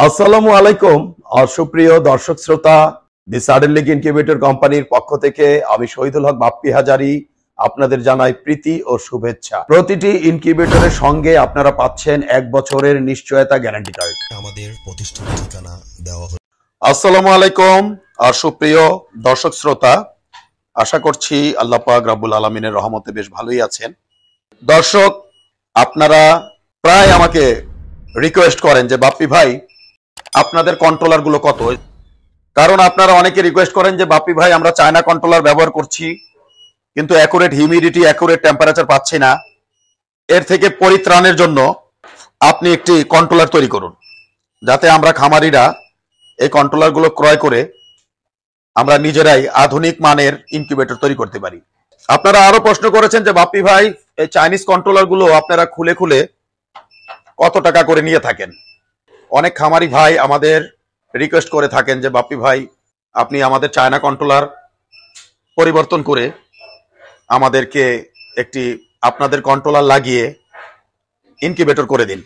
আসসালামু আলাইকুম সুপ্রিয় দর্শক শ্রোতা, দি সাডেন লিগ ইনকিউবেটর কোম্পানির পক্ষ থেকে আমি শহীদুল হক বাপ্পি হাজারি আপনাদের জানাই প্রীতি ও শুভেচ্ছা। প্রতিটি ইনকিউবেটরের সঙ্গে আপনারা পাচ্ছেন 1 বছরের নিশ্চয়তা গ্যারান্টি কার্ড। আমাদের প্রতিষ্ঠানের ঠিকানা দেওয়া হলো। আসসালামু আলাইকুম সুপ্রিয় দর্শক শ্রোতা, আশা করছি আল্লাহ পাক রব্বুল আলামিনের রহমতে বেশ ভালোই আছেন। দর্শক, আপনারা প্রায় আমাকে রিকোয়েস্ট করেন যে বাপ্পি ভাই আপনাদের কন্ট্রোলার গুলো কত, কারণ আপনারা অনেকে রিকোয়েস্ট করেন যে বাপ্পি ভাই আমরা চায়না কন্ট্রোলার ব্যবহার করছি কিন্তু অ্যাকুরেট হিউমিডিটি অ্যাকুরেট টেম্পারেচার পাচ্ছি না। এর থেকে পরিত্রাণের জন্য আপনি একটি কন্ট্রোলার তৈরি করুন, যাতে আমরা খামারিরা এই কন্ট্রোলার গুলো ক্রয় করে আমরা নিজেরাই আধুনিক মানের ইনকিউবেটর তৈরি করতে পারি। আপনারা আরো প্রশ্ন করেছেন যে বাপ্পি ভাই এই চাইনিজ কন্ট্রোলার গুলো আপনারা খুলে খুলে কত টাকা করে নিয়ে থাকেন। অনেক খামারি ভাই আমাদের রিকোয়েস্ট করে থাকেন যে বাপ্পি ভাই আপনি আমাদের চায়না কন্ট্রোলার পরিবর্তন করে আমাদেরকে একটি আপনাদের কন্ট্রোলার লাগিয়ে ইনকিউবেটর করে দিন।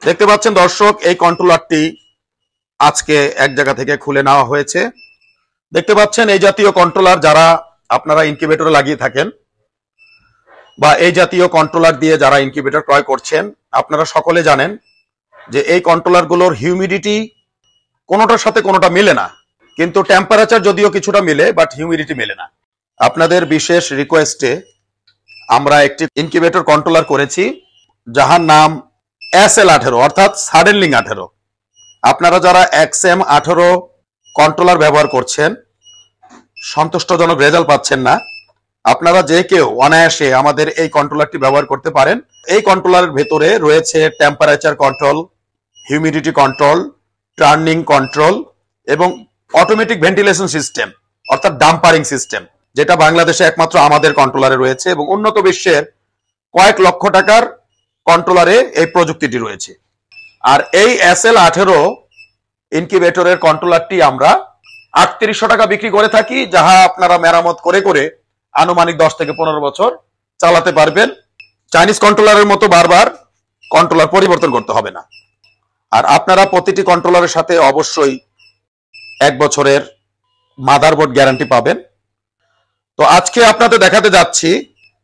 দেখতে পাচ্ছেন দর্শক, এই কন্ট্রোলারটি আজকে এক জায়গা থেকে খুলে নেওয়া হয়েছে। দেখতে পাচ্ছেন এই জাতীয় কন্ট্রোলার যারা আপনারা ইনকিউবেটরে লাগিয়ে থাকেন বা এই জাতীয় কন্ট্রোলার দিয়ে যারা ইনকিউবেটর ক্রয় করছেন, আপনারা সকলে জানেন যে এই কন্ট্রোলার গুলোর হিউমিডিটি কোনোটার সাথে কোনোটা মিলে না, কিন্তু টেম্পারেচার যদিও কিছুটা মিলে বাট হিউমিডিটি মেলে না। আপনাদের বিশেষ রিকোয়েস্টে আমরা একটি ইনকিউবেটর কন্ট্রোলার করেছি যাহার নাম SL18 অর্থাৎ সাডেনলিং 18। আপনারা যারা XM18 কন্ট্রোলার ব্যবহার করছেন, সন্তুষ্টজনক রেজাল্ট পাচ্ছেন না, আপনারা যে কেউ অনায়াসে আমাদের এই কন্ট্রোলারটি ব্যবহার করতে পারেন। এই কন্ট্রোলারের ভেতরে রয়েছে temperature control, humidity control, turning control এবং অটোমেটিক ভেন্টিলেশন সিস্টেম অর্থাৎ ডাম্পারিং সিস্টেম, যেটা বাংলাদেশে একমাত্র আমাদের কন্ট্রোলারে রয়েছে এবং উন্নত বিশ্বের কয়েক লক্ষ টাকার কন্ট্রোলারে এই প্রযুক্তিটি রয়েছে। আর এই SL18 ইনকিউবেটরের কন্ট্রোলারটি আমরা 3800 টাকা বিক্রি করে থাকি, যাহা আপনারা মেরামত করে করে আনুমানিক 10 থেকে 15 বছর চালাতে পারবেন। চাইনিজ কন্ট্রোলারের মতো বারবার কন্ট্রোলার পরিবর্তন করতে হবে না। আর আপনারা প্রতিটি কন্ট্রোলারের সাথে অবশ্যই 1 বছরের মাদারবোর্ড গ্যারান্টি পাবেন। তো আজকে আপনাদের দেখাতে যাচ্ছি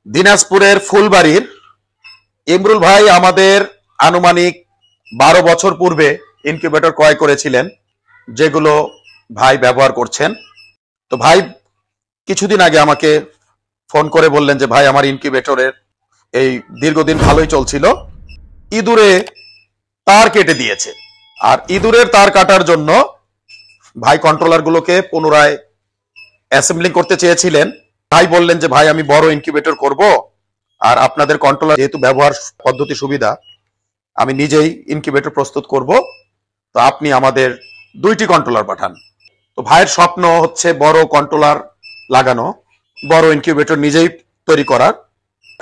দিনাজপুরের ফুলবাড়ির ইমরুল ভাই আমাদের আনুমানিক 12 বছর পূর্বে ইনকিউবেটর ক্রয় করেছিলেন, যেগুলো ভাই ব্যবহার করছেন। তো ভাই কিছুদিন আগে আমাকে ফোন করে বললেন যে ভাই আমার ইনকিউবেটরের এই দীর্ঘদিন ভালোই চলছিল, ইঁদুরে তার কেটে দিয়েছে। আর ইঁদুরের তার কাটার জন্য ভাই কন্ট্রোলার গুলোকে পুনরায় অ্যাসেম্বলিং করতে চেয়েছিলেন। ভাই বললেন যে ভাই আমি বড় ইনকিউবেটর করব, আর আপনাদের কন্ট্রোলার যেহেতু ব্যবহার পদ্ধতি সুবিধা, আমি নিজেই ইনকিউবেটর প্রস্তুত করব, তো আপনি আমাদের 2টি কন্ট্রোলার পাঠান। তো ভাইয়ের স্বপ্ন হচ্ছে বড় কন্ট্রোলার লাগানো, বড় ইনকিউবেটর নিজেই তৈরি করার।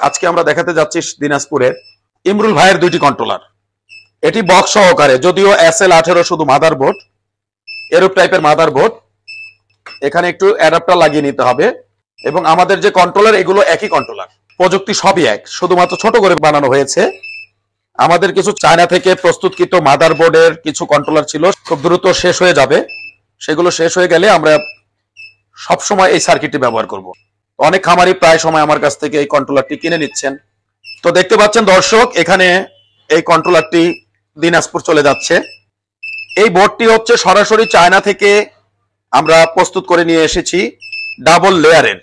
আজকে আমরা দেখাতে যাচ্ছি দিনাজপুরের ইমরুল ভাইয়ের 2টি কন্ট্রোলার। এটি বক্স সহকারে, যদিও SL18 শুধু মাদারবোর্ড, এরূপ টাইপের মাদারবোর্ড, এখানে একটু অ্যাডাপ্টার লাগিয়ে নিতে হবে। এবং আমাদের যে কন্ট্রোলার এগুলো একই কন্ট্রোলার, প্রযুক্তি সবই এক, শুধুমাত্র ছোট করে বানানো হয়েছে। আমাদের কিছু চায়না থেকে প্রস্তুতকৃত মাদারবোর্ডের কিছু কন্ট্রোলার ছিল, খুব দ্রুত শেষ হয়ে যাবে। সেগুলো শেষ হয়ে গেলে আমরা সবসময় এই সার্কিটটি ব্যবহার করব। অনেক খামারি প্রায় সময় আমার কাছ থেকে এই কন্ট্রোলারটি কিনে নিচ্ছেন। তো দেখতে পাচ্ছেন দর্শক, এখানে এই কন্ট্রোলারটি দিনাজপুর চলে যাচ্ছে। এই বোর্ডটি হচ্ছে সরাসরি চায়না থেকে আমরা প্রস্তুত করে নিয়ে এসেছি, ডাবল লেয়ারের।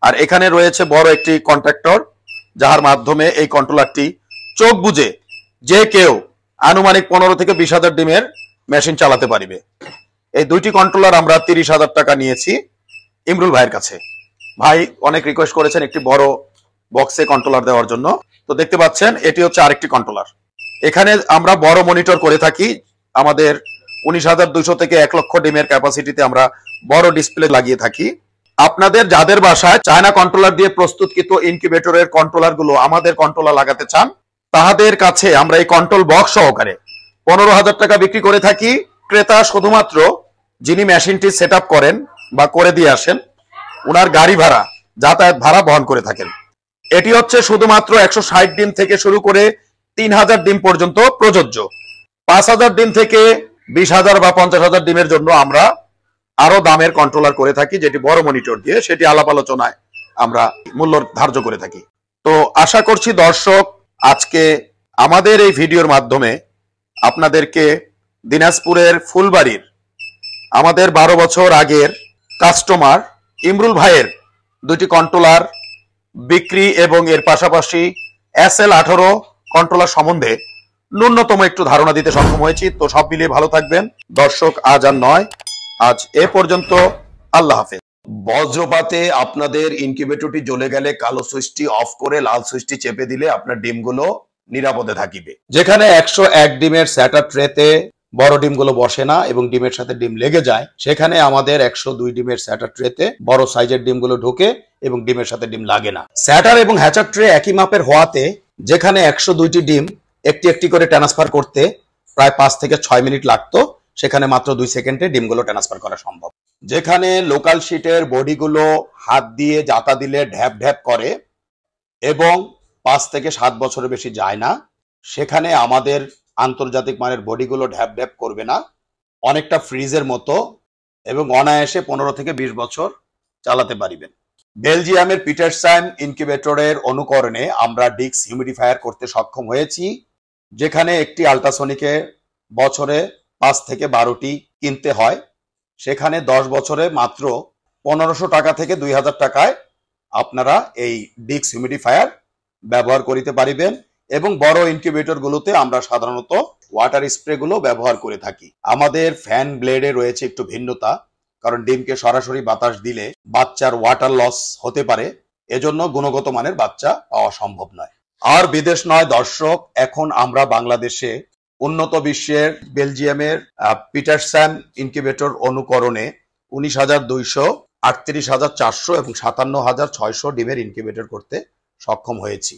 আর এখানে রয়েছে বড় একটি কন্ট্রাক্টর, যার মাধ্যমে এই কন্ট্রোলারটি চোখ বুঝে যে কেউ আনুমানিক 15 থেকে 20,000 ডিমের মেশিন চালাতে পারবে। এই 2টি কন্ট্রোলার আমরা 30,000 টাকা নিয়েছি ইমরুল ভাইয়ের কাছে। ভাই অনেক রিকোয়েস্ট করেছেন একটি বড় বক্সে কন্ট্রোলার দেওয়ার জন্য। তো দেখতে পাচ্ছেন এটি হচ্ছে আরেকটি কন্ট্রোলার। এখানে আমরা বড় মনিটর করে থাকি, আমাদের 19,200 থেকে 1 লক্ষ ডিমের ক্যাপাসিটিতে আমরা বড় ডিসপ্লে লাগিয়ে থাকি। আপনাদের যাদের বাসায় চায়না কন্ট্রোলার দিয়ে প্রস্তুতকৃত ইনকিউবেটরের কন্ট্রোলার গুলো আমাদের কন্ট্রোলার লাগাতে চান, তাদের কাছে আমরা এই কন্ট্রোল বক্স সহকারে 15,000 টাকা বিক্রি করে থাকি। ক্রেতা শুধুমাত্র যিনি মেশিনটি সেট আপ করেন বা করে দিয়ে আসেন, উনার গাড়ি ভাড়া, যাতায়াত ভাড়া বহন করে থাকেন। এটি হচ্ছে শুধুমাত্র 160 ডিম থেকে শুরু করে 3,000 ডিম পর্যন্ত প্রযোজ্য। 5,000 ডিম থেকে 20,000 বা 50,000 ডিমের জন্য আমরা আরো দামের কন্ট্রোলার করে থাকি, যেটি বড় মনিটর দিয়ে, সেটি আলাপ আলোচনায় আমরা মূল্য ধার্য করে থাকি। তো আশা করছি দর্শক আজকে আমাদের এই ভিডিওর মাধ্যমে আপনাদেরকে দিনাজপুরের ফুলবাড়ির আমাদের 12 বছর আগের কাস্টমার ইমরুল ভাইয়ের দুটি কন্ট্রোলার বিক্রি এবং এর পাশাপাশি SL18 কন্ট্রোলার সম্বন্ধে ন্যূনতম একটু ধারণা দিতে সক্ষম হয়েছি। তো সব মিলিয়ে ভালো থাকবেন দর্শক, আজ আর নয়, আজ এ পর্যন্ত। আল্লাহ হাফেজ। বজ্রপাতে আপনাদের ইনকিউবেটরটি জ্বলে গেলে কালো সুইচটি অফ করে লাল সুইচটি চেপে দিলে আপনার ডিমগুলো নিরাপদে থাকিবে। যেখানে 101 ডিমের স্যাটার ট্রেতে বড় ডিমগুলো বসে না এবং ডিমের সাথে ডিম লেগে যায়, সেখানে আমাদের 102 ডিমের স্যাটার ট্রেতে বড় সাইজের ডিমগুলো ঢোকে এবং ডিমের সাথে ডিম লাগে না। স্যাটার এবং হ্যাচার ট্রে একই মাপের হওয়াতে যেখানে 102টি ডিম একটি একটি করে ট্রান্সফার করতে প্রায় 5 থেকে 6 মিনিট লাগতো, সেখানে মাত্র 2 সেকেন্ডে ডিমগুলো ট্রান্সফার করা সম্ভব। যেখানে লোকাল শিটের বডিগুলো হাত দিয়ে জাতা দিলে ঢ্যাপ ঢ্যাপ করে এবং 5 থেকে 7 বছরের বেশি যায় না, সেখানে আমাদের আন্তর্জাতিক মানের বডিগুলো ঢ্যাপ ঢ্যাপ করবে না, অনেকটা ফ্রিজের মতো, এবং অনায়াসে 15 থেকে 20 বছর চালাতে পারিবেন। বেলজিয়ামের পিটারসান ইনকিউবেটরের অনুকরণে আমরা ডিক্স হিউমিডিফায়ার করতে সক্ষম হয়েছি, যেখানে একটি আল্ট্রাসনিকে বছরে 5 থেকে 12টি কিনতে হয়, সেখানে 10 বছরে মাত্র 1500 টাকা থেকে 2000 টাকায় আপনারা এই ডিক্স হিউমিডিফায়ার ব্যবহার করিতে পারিবেন। এবং বড় ইনকিউবেটর গুলোতে আমরা সাধারণত ওয়াটার স্প্রে গুলো ব্যবহার করে থাকি। আমাদের ফ্যান ব্লেডে রয়েছে একটু ভিন্নতা, কারণ ডিমকে সরাসরি বাতাস দিলে বাচ্চার ওয়াটার লস হতে পারে, এজন্য গুণগত মানের বাচ্চা পাওয়া সম্ভব নয়। আর বিদেশ নয় দর্শক, এখন আমরা বাংলাদেশে উন্নত বিশ্বের বেলজিয়ামের পিটারসান ইনকিউবেটর অনুকরণে 19,200, 38,400 এবং 57,600 ডিমের ইনকিউবেটর করতে সক্ষম হয়েছি।